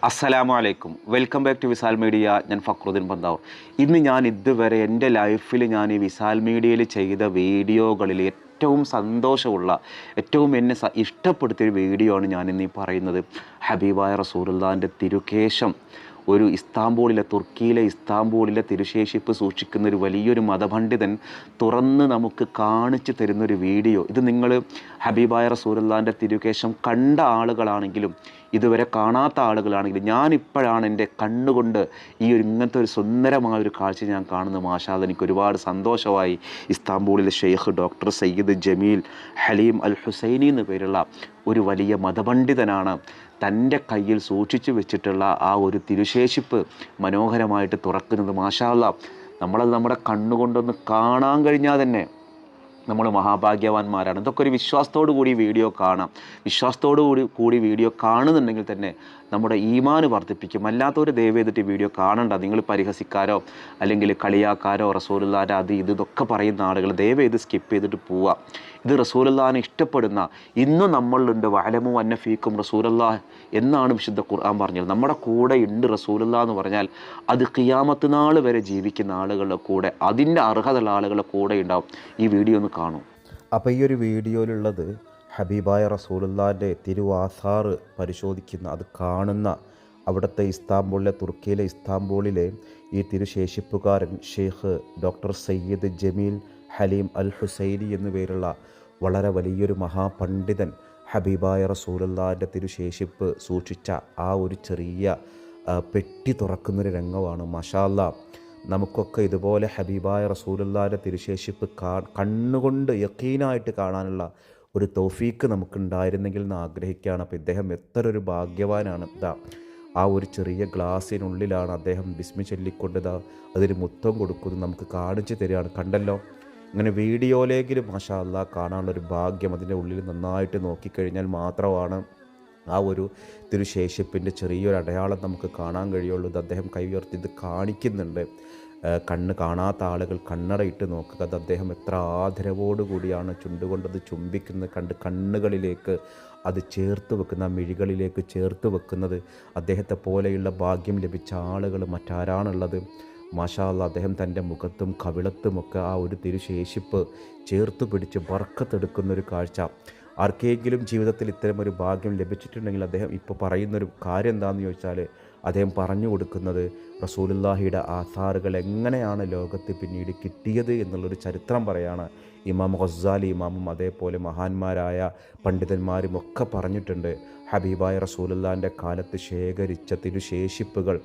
അസ്സലാമു അലൈക്കും. Welcome back to Visal media. ഞാൻ ഫക്രുദ്ദീൻ പന്താവ്. ഞാൻ ഇതുവരെ എൻ്റെ ലൈഫിൽ ഞാൻ ഈ വിസാൽ മീഡിയയിൽ ചെയ്ത വീഡിയോകളിൽ ഏറ്റവും സന്തോഷമുള്ള, ഏറ്റവും എന്നെ ഇഷ്ടപ്പെടുത്തിയൊരു വീഡിയോ ആണ് ഞാനിന്ന് ഈ പറയുന്നത്. ഹബീബായ റസൂലുള്ളാഹിൻ്റെ തിരുകേശം തുർക്കിയിലെ ഇസ്താംബൂളിലെ തിരുശേഷിപ്പ് സൂക്ഷിക്കുന്ന ഒരു വലിയൊരു മതപണ്ഡിതൻ തുറന്ന് നമുക്ക് കാണിച്ചു തരുന്നൊരു വീഡിയോ. ഇത് നിങ്ങൾ ഹബീബായ റസൂലുള്ളാഹിൻ്റെ തിരുകേശം കണ്ട ആളുകളാണെങ്കിലും ഇതുവരെ കാണാത്ത ആളുകളാണെങ്കിലും ഞാനിപ്പോഴാണ് എൻ്റെ കണ്ണുകൊണ്ട് ഇങ്ങനത്തെ ഒരു സുന്ദരമായൊരു കാഴ്ച ഞാൻ കാണുന്നത്. മാഷാ അല്ലാഹ്, എനിക്ക് ഒരുപാട് സന്തോഷമായി. ഇസ്താംബൂളിലെ ഷെയ്ഖ് ഡോക്ടർ സയ്യിദ് ജമീൽ ഹലീം അൽ ഹുസൈനി എന്ന് പേരുള്ള ഒരു വലിയ മതപണ്ഡിതനാണ് തൻ്റെ കയ്യിൽ സൂക്ഷിച്ചു വെച്ചിട്ടുള്ള ആ ഒരു തിരുശേഷിപ്പ് മനോഹരമായിട്ട് തുറക്കുന്നത്. മാഷാ അല്ലാഹ്, നമ്മളത് നമ്മുടെ കണ്ണുകൊണ്ടൊന്ന് കാണാൻ കഴിഞ്ഞാൽ തന്നെ നമ്മൾ മഹാഭാഗ്യവാന്മാരാണ്. ഇതൊക്കെ ഒരു വിശ്വാസത്തോടു കൂടി വീഡിയോ കാണാം. വിശ്വാസത്തോടു കൂടി വീഡിയോ കാണുന്നുണ്ടെങ്കിൽ തന്നെ നമ്മുടെ ഈമാന് വർദ്ധിപ്പിക്കും. അല്ലാത്തൊരു ദയവ് ചെയ്തിട്ട് വീഡിയോ കാണണ്ട. നിങ്ങൾ പരിഹസിക്കാരോ അല്ലെങ്കിൽ കളിയാക്കാരോ റസൂലുള്ളാഹിൻ്റെ ഇതൊക്കെ പറയുന്ന ആളുകൾ ദയവ് ചെയ്ത് സ്കിപ്പ് ചെയ്തിട്ട് പോവുക. ഇത് റസൂലുള്ളാഹിനെ ഇഷ്ടപ്പെടുന്ന ഇന്നും നമ്മളിലുണ്ട്. വഅലമു അന്ന ഫീക്കും റസൂലുള്ളാഹ് എന്നാണ് വിശുദ്ധ ഖുർആൻ പറഞ്ഞത്. നമ്മുടെ കൂടെ ഉണ്ട് റസൂലുള്ളാഹ് എന്ന് പറഞ്ഞാൽ അത് ഖിയാമത്ത് നാൾ വരെ ജീവിക്കുന്ന ആളുകളുടെ കൂടെ, അതിൻ്റെ അർഹതയുള്ള ആളുകളുടെ കൂടെ ഉണ്ടാവും. ഈ വീഡിയോ ഒന്ന് കാണൂ. അപ്പോൾ ഈ ഒരു വീഡിയോയിലുള്ളത് ഹബീബായ റസൂലുള്ളാഹിൻ്റെ തിരുവാസാറ് പരിശോധിക്കുന്ന, അത് കാണുന്ന അവിടുത്തെ തുർക്കിയിലെ ഇസ്താംബൂളിലെ ഈ തിരുശേഷിപ്പുകാരൻ ഷെയ്ഖ് ഡോക്ടർ സയ്യിദ് ജമീൽ ഹലീം അൽ ഹുസൈനി എന്നു പേരുള്ള വളരെ വലിയൊരു മഹാപണ്ഡിതൻ ഹബീബായ റസൂലുള്ളാഹിൻ്റെ തിരുശേഷിപ്പ് സൂക്ഷിച്ച ആ ഒരു ചെറിയ പെട്ടി തുറക്കുന്നൊരു രംഗമാണ്. മാഷാ അല്ലാഹ്, നമുക്കൊക്കെ ഇതുപോലെ ഹബീബായ റസൂലുള്ളാഹിൻ്റെ തിരുശേഷിപ്പ് കണ്ണുകൊണ്ട് യഖീനായിട്ട് കാണാനുള്ള ഒരു തൗഫീക്ക് നമുക്കുണ്ടായിരുന്നെങ്കിൽ എന്ന് ആഗ്രഹിക്കുകയാണ്. അപ്പോൾ ഇദ്ദേഹം എത്ര ഒരു ഭാഗ്യവാനാണ്. ആ ഒരു ചെറിയ ഗ്ലാസ്സിനുള്ളിലാണ് അദ്ദേഹം ബിസ്മി ചൊല്ലിക്കൊണ്ട് അതിന് മുത്തം കൊടുക്കുന്നത് നമുക്ക് കാണിച്ചു തരികയാണ്. കണ്ടല്ലോ, ഇങ്ങനെ വീഡിയോയിലെങ്കിലും മാഷാ അല്ലാഹ് കാണാനുള്ളൊരു ഭാഗ്യം അതിൻ്റെ ഉള്ളിൽ നന്നായിട്ട് നോക്കിക്കഴിഞ്ഞാൽ മാത്രമാണ് ആ ഒരു തിരുശേഷിപ്പിൻ്റെ ചെറിയൊരു അടയാളം നമുക്ക് കാണാൻ കഴിയുള്ളൂ. ഇത് അദ്ദേഹം കൈ ഉയർത്തി ഇത് കാണിക്കുന്നുണ്ട്. കണ്ണ് കാണാത്ത ആളുകൾ കണ്ണട ഇട്ട് നോക്കുക. അത് അദ്ദേഹം എത്ര ആദരവോടുകൂടിയാണ് ചുണ്ടുകൊണ്ടത് ചുംബിക്കുന്നത് കണ്ട് കണ്ണുകളിലേക്ക് അത് ചേർത്ത് വെക്കുന്ന, മിഴികളിലേക്ക് ചേർത്ത് വെക്കുന്നത്. അദ്ദേഹത്തെ പോലെയുള്ള ഭാഗ്യം ലഭിച്ച ആളുകൾ മറ്റാരാണുള്ളത്? മാഷാ അല്ലാഹ്, അദ്ദേഹം തൻ്റെ മുഖത്തും കവിളത്തുമൊക്കെ ആ ഒരു തിരുശേഷിപ്പ് ചേർത്ത് പിടിച്ച് ബർക്കത്തെടുക്കുന്നൊരു കാഴ്ച. ആർക്കെങ്കിലും ജീവിതത്തിൽ ഇത്തരമൊരു ഭാഗ്യം ലഭിച്ചിട്ടുണ്ടെങ്കിൽ അദ്ദേഹം ഇപ്പോൾ പറയുന്നൊരു കാര്യം എന്താണെന്ന് ചോദിച്ചാൽ അദ്ദേഹം പറഞ്ഞു കൊടുക്കുന്നത് റസൂലുള്ളാഹിയുടെ ആസാറുകൾ എങ്ങനെയാണ് ലോകത്ത് പിന്നീട് കിട്ടിയത് എന്നുള്ളൊരു ചരിത്രം പറയാണ്. ഇമാം ഗസ്സാലി ഇമാമും അതേപോലെ മഹാന്മാരായ പണ്ഡിതന്മാരും ഒക്കെ പറഞ്ഞിട്ടുണ്ട്. ഹബീബായ റസൂലുള്ളാഹിൻ്റെ കാലത്ത് ശേഖരിച്ച തിരുശേഷിപ്പുകൾ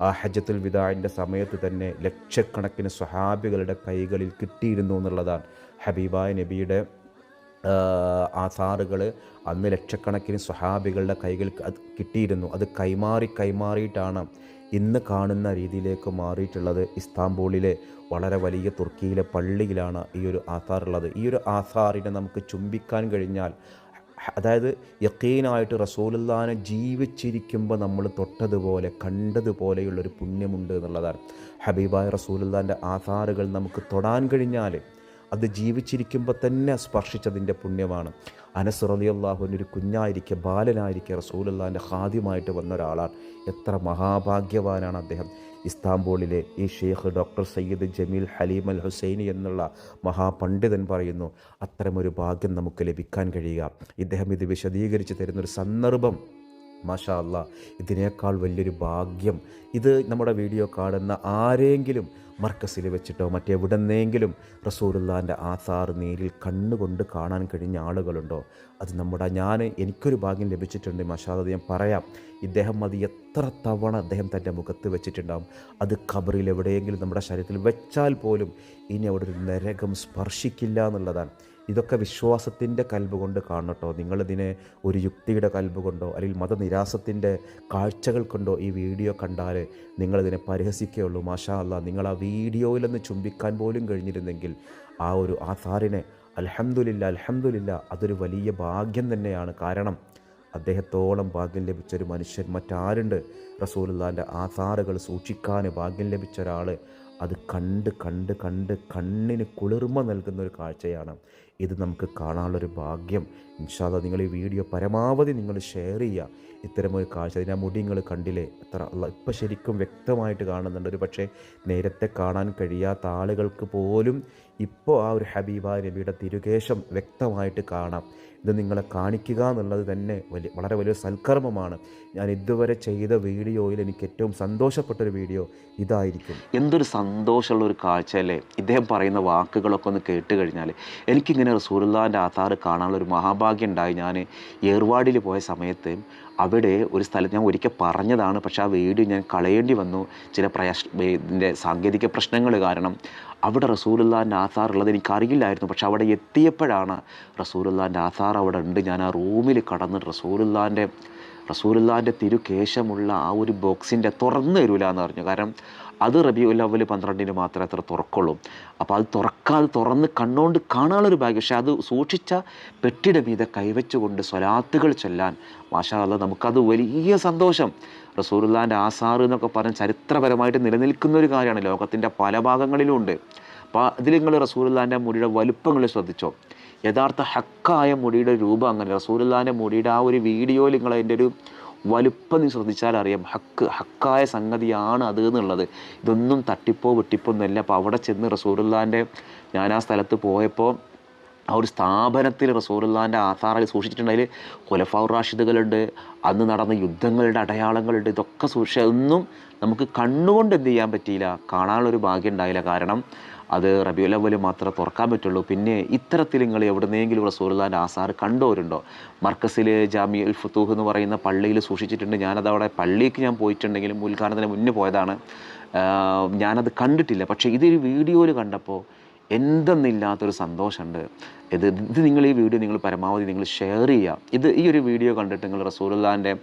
ആ ഹജ്ജത്തുൽ വിദാഇൻ്റെ സമയത്ത് തന്നെ ലക്ഷക്കണക്കിന് സ്വഹാബികളുടെ കൈകളിൽ കിട്ടിയിരുന്നു എന്നുള്ളതാണ്. ഹബീബായ നബിയുടെ ആസാറുകൾ അന്ന് ലക്ഷക്കണക്കിന് സ്വഹാബികളുടെ കൈകൾ അത് കിട്ടിയിരുന്നു. അത് കൈമാറിയിട്ടാണ് ഇന്ന് കാണുന്ന രീതിയിലേക്ക് മാറിയിട്ടുള്ളത്. ഇസ്താംബൂളിലെ വളരെ വലിയ തുർക്കിയിലെ പള്ളിയിലാണ് ഈ ഒരു ആസാറുള്ളത്. ഈ ഒരു ആസാറിനെ നമുക്ക് ചുംബിക്കാൻ കഴിഞ്ഞാൽ, അതായത് യഖീനായിട്ട് റസൂലുള്ളാഹിനെ ജീവിച്ചിരിക്കുമ്പോൾ നമ്മൾ തൊട്ടതുപോലെ കണ്ടതുപോലെയുള്ളൊരു പുണ്യമുണ്ട് എന്നുള്ളതാണ്. ഹബീബായ റസൂലുള്ളാഹിൻ്റെ ആസാറുകൾ നമുക്ക് തൊടാൻ കഴിഞ്ഞാൽ അത് ജീവിച്ചിരിക്കുമ്പോൾ തന്നെ സ്പർശിച്ചതിൻ്റെ പുണ്യമാണ്. അനസ് റളിയല്ലാഹു അൻഹു ഒരു കുഞ്ഞായിരിക്കെ, ബാലനായിരിക്കെ റസൂലുള്ളാഹിൻ്റെ ഖാദിമായിട്ട് വന്ന ഒരാളാണ്. എത്ര മഹാഭാഗ്യവാനാണ് അദ്ദേഹം. ഇസ്താംബൂളിലെ ഈ ഷെയ്ഖ് ഡോക്ടർ സയ്യിദ് ജമീൽ ഹലീം അൽ ഹുസൈനി എന്നുള്ള മഹാപണ്ഡിതൻ പറയുന്നു, അത്തരമൊരു ഭാഗ്യം നമുക്ക് ലഭിക്കാൻ കഴിയുക. ഇദ്ദേഹം ഇത് വിശദീകരിച്ച് തരുന്നൊരു സന്ദർഭം, മാഷാ അല്ലാഹ്, ഇതിനേക്കാൾ വലിയൊരു ഭാഗ്യം ഇത് നമ്മുടെ വീഡിയോ കാണുന്ന ആരെങ്കിലും മർക്കസിൽ വെച്ചിട്ടോ മറ്റെവിടെന്നെങ്കിലും റസൂലുള്ളാഹിൻ്റെ ആസാർ നേരിൽ കണ്ണുകൊണ്ട് കാണാൻ കഴിഞ്ഞ ആളുകളുണ്ടോ? അത് എനിക്കൊരു ഭാഗ്യം ലഭിച്ചിട്ടുണ്ട്. മാഷാ അല്ലാഹ്, ഞാൻ പറയാം. ഇദ്ദേഹം അത് എത്ര തവണ അദ്ദേഹം തൻ്റെ മുഖത്ത് വെച്ചിട്ടുണ്ടാകും. അത് ഖബറിൽ എവിടെയെങ്കിലും നമ്മുടെ ശരീരത്തിൽ വെച്ചാൽ പോലും ഇനി അവിടെ ഒരു നരകം സ്പർശിക്കില്ല എന്നുള്ളതാണ്. ഇതൊക്കെ വിശ്വാസത്തിൻ്റെ കൽബ് കൊണ്ട് കാണട്ടോ. നിങ്ങളിതിനെ ഒരു യുക്തിയുടെ കൽബ് കൊണ്ടോ അല്ലെങ്കിൽ മതനിരാസത്തിൻ്റെ കാഴ്ചകൾ കൊണ്ടോ ഈ വീഡിയോ കണ്ടാൽ നിങ്ങളിതിനെ പരിഹസിക്കുകയുള്ളൂ. മാഷാ അല്ലാഹ്, നിങ്ങൾ ആ വീഡിയോയിലൊന്ന് ചുംബിക്കാൻ പോലും കഴിഞ്ഞിരുന്നെങ്കിൽ ആ ഒരു ആസാറിനെ അൽഹംദുലില്ലാ അതൊരു വലിയ ഭാഗ്യം തന്നെയാണ്. കാരണം അദ്ദേഹത്തോളം ഭാഗ്യം ലഭിച്ചൊരു മനുഷ്യൻ മറ്റാരുണ്ട്? റസൂലുള്ളാഹിൻ്റെ ആസാറുകൾ സൂക്ഷിക്കാൻ ഭാഗ്യം ലഭിച്ച ഒരാൾ അത് കണ്ട് കണ്ണിന് കുളിർമ നൽകുന്ന ഒരു കാഴ്ചയാണ്. ഇത് നമുക്ക് കാണാനുള്ളൊരു ഭാഗ്യം ഇൻഷാ അല്ലാഹ് നിങ്ങൾ ഈ വീഡിയോ പരമാവധി നിങ്ങൾ ഷെയർ ചെയ്യുക. ഇത്തരമൊരു കാഴ്ച, അതിന് ആ മുടി നിങ്ങൾ കണ്ടില്ലേ, എത്ര ഇപ്പം ശരിക്കും വ്യക്തമായിട്ട് കാണുന്നുണ്ട്. ഒരു പക്ഷേ നേരത്തെ കാണാൻ കഴിയാത്ത ആളുകൾക്ക് പോലും ഇപ്പോൾ ആ ഒരു ഹബീബായ നബിയുടെ തിരുകേശം വ്യക്തമായിട്ട് കാണാം. ഇത് നിങ്ങളെ കാണിക്കുക എന്നുള്ളത് തന്നെ വളരെ വലിയ സൽക്കർമ്മമാണ്. ഞാൻ ഇതുവരെ ചെയ്ത വീഡിയോയിൽ എനിക്ക് ഏറ്റവും സന്തോഷപ്പെട്ടൊരു വീഡിയോ ഇതായിരിക്കും. എന്തൊരു സന്തോഷമുള്ള ഒരു കാഴ്ച അല്ലേ. ഇദ്ദേഹം പറയുന്ന വാക്കുകളൊക്കെ ഒന്ന് കേട്ട് കഴിഞ്ഞാൽ എനിക്കിങ്ങനെ റസൂലുള്ളാഹിൻ്റെ ആധാറ് കാണാനുള്ള ഒരു മഹാഭാഗ്യം ഉണ്ടായി. ഞാൻ ഏർവാടിൽ പോയ സമയത്ത് അവിടെ ഒരു സ്ഥലത്ത് ഞാൻ ഒരിക്കൽ പറഞ്ഞതാണ്, പക്ഷേ ആ വീഡിയോ ഞാൻ കളയേണ്ടി വന്നു ചില ഇതിൻ്റെ സാങ്കേതിക പ്രശ്നങ്ങൾ കാരണം. അവിടെ റസൂലുള്ളാഹിൻ്റെ ആധാർ ഉള്ളത് എനിക്കറിയില്ലായിരുന്നു. പക്ഷെ അവിടെ എത്തിയപ്പോഴാണ് റസൂലുള്ളാഹിൻ്റെ ആധാർ അവിടെ ഉണ്ട്. ഞാൻ ആ റൂമിൽ കടന്ന് റസൂലുള്ളാഹിൻ്റെ തിരുകേശമുള്ള ആ ഒരു ബോക്സിൻ്റെ തുറന്നു തരൂല എന്ന് പറഞ്ഞു. കാരണം അത് റബീഉൽ അവ്വൽ 12 മാത്രമേ അത്ര തുറക്കുള്ളൂ. അപ്പോൾ അത് തുറന്ന് കണ്ണുകൊണ്ട് കാണാനുള്ളൊരു ഭാഗ്യം. പക്ഷേ അത് സൂക്ഷിച്ച പെട്ടിയുടെ മീതെ കൈവച്ചുകൊണ്ട് സ്വലാത്തുകൾ ചൊല്ലാൻ മാഷാ അല്ലാഹ് നമുക്കത് വലിയ സന്തോഷം. റസൂലുള്ളാഹിൻ്റെ ആസാർ എന്നൊക്കെ പറഞ്ഞ് ചരിത്രപരമായിട്ട് നിലനിൽക്കുന്ന ഒരു കാര്യമാണ്, ലോകത്തിൻ്റെ പല ഭാഗങ്ങളിലും ഉണ്ട്. അപ്പോൾ അതിൽ നിങ്ങൾ റസൂലുള്ളാഹിൻ്റെ മുടിയുടെ വലുപ്പങ്ങൾ ശ്രദ്ധിച്ചോ. യഥാർത്ഥ ഹക്കായ മുടിയുടെ രൂപം അങ്ങനെ. റസൂലുള്ളാഹിൻ്റെ മുടിയുടെ ആ ഒരു വീഡിയോയിൽ നിങ്ങൾ അതിൻ്റെ ഒരു വലുപ്പം നീ ശ്രദ്ധിച്ചാൽ അറിയാം, ഹക്കായ സംഗതിയാണ് അത് എന്നുള്ളത്. ഇതൊന്നും തട്ടിപ്പോ വെട്ടിപ്പോ ഒന്നുമല്ല. അപ്പോൾ അവിടെ ചെന്ന് റസൂലുള്ളാഹിൻ്റെ, ഞാൻ ആ സ്ഥലത്ത് പോയപ്പോൾ ആ ഒരു സ്ഥാപനത്തിൽ റസൂലുള്ളാഹിൻ്റെ ആധാറിൽ സൂക്ഷിച്ചിട്ടുണ്ടെങ്കിൽ ഖുലഫാഉർ റാഷിദുകളുണ്ട്, അന്ന് നടന്ന യുദ്ധങ്ങളുടെ അടയാളങ്ങളുണ്ട്. ഇതൊക്കെ ഒന്നും നമുക്ക് കണ്ണുകൊണ്ട് എന്ത് ചെയ്യാൻ പറ്റിയില്ല, കാണാനുള്ളൊരു ഭാഗ്യം ഉണ്ടായില്ല. കാരണം അത് റബീഉൽ അവ്വൽ മാത്രമേ തുറക്കാൻ പറ്റുള്ളൂ. പിന്നെ ഇത്തരത്തിൽ നിങ്ങൾ എവിടുന്നെങ്കിലും റസൂലുള്ളാഹിൻ്റെ ആസാർ കണ്ടവരുണ്ടോ? മർക്കസിൽ ജാമിഉൽ ഫുതൂഹ് എന്ന് പറയുന്ന പള്ളിയിൽ സൂക്ഷിച്ചിട്ടുണ്ട്. ഞാനതവിടെ പള്ളിക്ക് ഞാൻ പോയിട്ടുണ്ടെങ്കിലും ഉദ്ഘാടനത്തിന് മുന്നേ പോയതാണ്, ഞാനത് കണ്ടിട്ടില്ല. പക്ഷേ ഇതൊരു വീഡിയോയിൽ കണ്ടപ്പോൾ എന്തെന്നില്ലാത്തൊരു സന്തോഷമുണ്ട്. ഇത് നിങ്ങൾ ഈ വീഡിയോ നിങ്ങൾ പരമാവധി നിങ്ങൾ ഷെയർ ചെയ്യുക. ഈ ഒരു വീഡിയോ കണ്ടിട്ട് നിങ്ങൾ റസൂലുള്ളാഹിൻ്റെ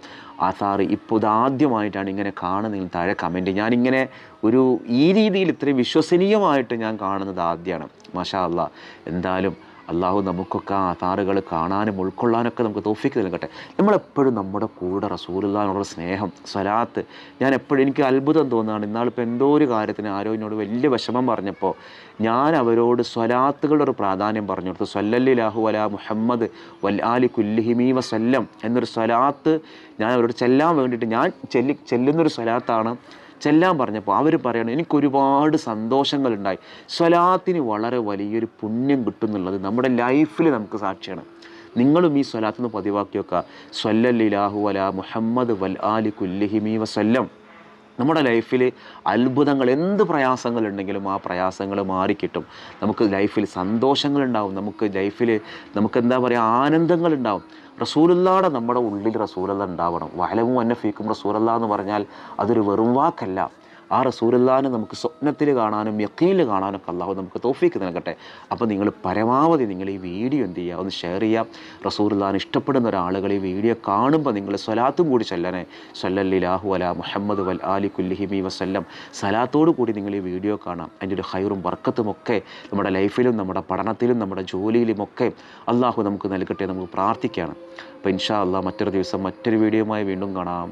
ആധാർ ഇപ്പോൾ ഇതാദ്യമായിട്ടാണ് ഇങ്ങനെ കാണുന്നത്, താഴെ കമൻറ്റ്. ഞാനിങ്ങനെ ഈ രീതിയിൽ ഇത്രയും വിശ്വസനീയമായിട്ട് ഞാൻ കാണുന്നത് ആദ്യമാണ്. മാഷാ അല്ലാഹ്. എന്തായാലും അള്ളാഹു നമുക്കൊക്കെ ആ ആധാറുകൾ കാണാനും ഉൾക്കൊള്ളാനൊക്കെ നമുക്ക് തൗഫീക്ക് നൽകട്ടെ. നമ്മളെപ്പോഴും നമ്മുടെ കൂടെ റസൂലുള്ളാഹിനോടുള്ള സ്നേഹം, സ്വലാത്ത്, ഞാൻ എപ്പോഴും എനിക്ക് അത്ഭുതം തോന്നുകയാണ്. ഇന്നാളിപ്പോൾ എന്തോ ഒരു കാര്യത്തിന് ആരോ എന്നോട് വലിയ വിഷമം പറഞ്ഞപ്പോൾ ഞാൻ അവരോട് സ്വലാത്തുകളുടെ ഒരു പ്രാധാന്യം പറഞ്ഞു കൊടുത്തു. സ്വല്ലല്ലാഹു അലാ മുഹമ്മദ് വൽ ആലി കുല്ലിഹിമി വസല്ലം എന്നൊരു സ്വലാത്ത് ഞാൻ അവരോട് ചെല്ലാൻ വേണ്ടിയിട്ട് ഞാൻ ചെല്ലുന്നൊരു സ്വലാത്താണ് ചെല്ലാൻ പറഞ്ഞപ്പോൾ അവർ പറയണം, എനിക്കൊരുപാട് സന്തോഷങ്ങളുണ്ടായി. സ്വലാത്തിന് വളരെ വലിയൊരു പുണ്യം കിട്ടുന്നുള്ളത് നമ്മുടെ ലൈഫിൽ നമുക്ക് സാക്ഷിയാണ്. നിങ്ങളും ഈ സ്വലാത്ത് പതിവാക്കി വെക്കുക. സ്വല്ലല്ലാഹു അലാ മുഹമ്മദ് വൽ ആലി കുല്ലിഹിമി വസല്ലം. നമ്മുടെ ലൈഫിൽ അത്ഭുതങ്ങൾ, എന്ത് പ്രയാസങ്ങളുണ്ടെങ്കിലും ആ പ്രയാസങ്ങൾ മാറിക്കിട്ടും. നമുക്ക് ലൈഫിൽ സന്തോഷങ്ങളുണ്ടാവും. നമുക്ക് ലൈഫിൽ എന്താ പറയുക, ആനന്ദങ്ങളുണ്ടാവും. റസൂലുള്ളാഹിയുടെ നമ്മുടെ ഉള്ളിൽ റസൂലുള്ളാഹി ഉണ്ടാവണം. വഅലമു അന്ന ഫീക്കും റസൂലുള്ളാഹി എന്ന് പറഞ്ഞാൽ അതൊരു വെറും വാക്കല്ല. ആ റസൂലുള്ളാഹിനെ നമുക്ക് സ്വപ്നത്തിൽ കാണാനും യഖീനിൽ കാണാനൊക്കെ അല്ലാഹു നമുക്ക് തൗഫീക്ക് നൽകട്ടെ. അപ്പോൾ നിങ്ങൾ പരമാവധി നിങ്ങൾ ഈ വീഡിയോ എന്ത് ചെയ്യുക, ഒന്ന് ഷെയർ ചെയ്യുക. റസൂലുള്ളാഹിനെ ഇഷ്ടപ്പെടുന്ന ഒരാളുകൾ ഈ വീഡിയോ കാണുമ്പോൾ നിങ്ങൾ സ്വലാത്തും കൂടി ചൊല്ലണേ. സ്വല്ലല്ലാഹു അലാ മുഹമ്മദ് വൽ ആലി കുല്ലിഹിമി വസല്ലം. സ്വലാത്തോടു കൂടി നിങ്ങൾ ഈ വീഡിയോ കാണാം. അതിൻ്റെ ഒരു ഖൈറും ബർക്കത്തും ഒക്കെ നമ്മുടെ ലൈഫിലും നമ്മുടെ പഠനത്തിലും നമ്മുടെ ജോലിയിലുമൊക്കെ അല്ലാഹു നമുക്ക് നൽകട്ടെ. നമുക്ക് പ്രാർത്ഥിക്കുകയാണ്. അപ്പോൾ ഇൻഷാ അല്ലാഹ് മറ്റൊരു ദിവസം മറ്റൊരു വീഡിയോയുമായി വീണ്ടും കാണാം.